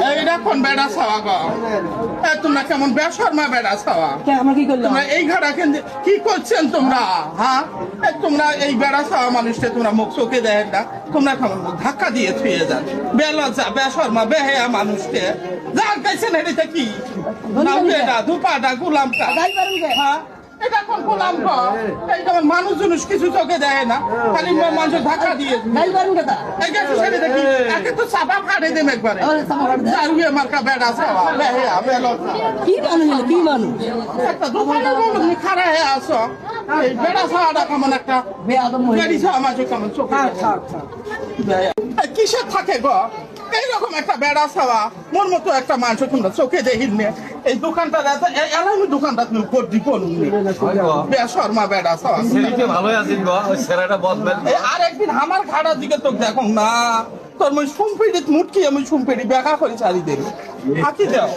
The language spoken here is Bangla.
এইটা কোন বেড়া ছাওয়া গো? তোমরা কেমন বেশর্মা বেড়া ছাওয়া? আমরা কি করলাম? তোমরা এই ঘাড়া কি করছেন তোমরা? হ্যাঁ, তোমরা এই বেড়া ছাওয়া মানুষকে তোমরা মুখ চোখে দেয় না, তোমরা কেমন ধাক্কা দিয়ে ছুঁয়ে যান? বেলজ্জা বেশর্মা বেহেয়া মানুষকে যার কাছে এটা কি ধুপাটা গুলামটা? হ্যাঁ, এটা কোন গোলাম গো? এই যেমন মানুষ জনুষ কিছু চোখে দেয় না, খালি মানুষ ধাক্কা দিয়ে একে তো চাপা ফাড়ে দেম একবারে। জারুয়ে মার্কা বেড়া ছাওয়া বেহেয়া বেলজ্জা কি মানুষ হলো? কি মানুষ? একটা দোকানে বলুন খারাপ হয়ে আসো, এই বেড়া ছাওয়াটা কেমন একটা বেড়ি ছাওয়া মাঝে কেমন চোখে কিসের থাকে গো? এইরকম একটা বেড়া ছাওয়া মোর মতো একটা মানুষ তোমরা চোখে দেখিন নে। এই দোকানটা এলামি দোকানটা তুমি করদি করুন বেশর্মা বেড়া ছাওয়া। ভালোই আছেন গো, ওই ছেলেটা বদমেল। আর একদিন আমার ঘাড়ার দিকে তো দেখো না, তোর মুই সুমপিড়ি মুটকি আমি সুমপিড়ি বেকা করে ছাড়ি দেব। হাকি দাও।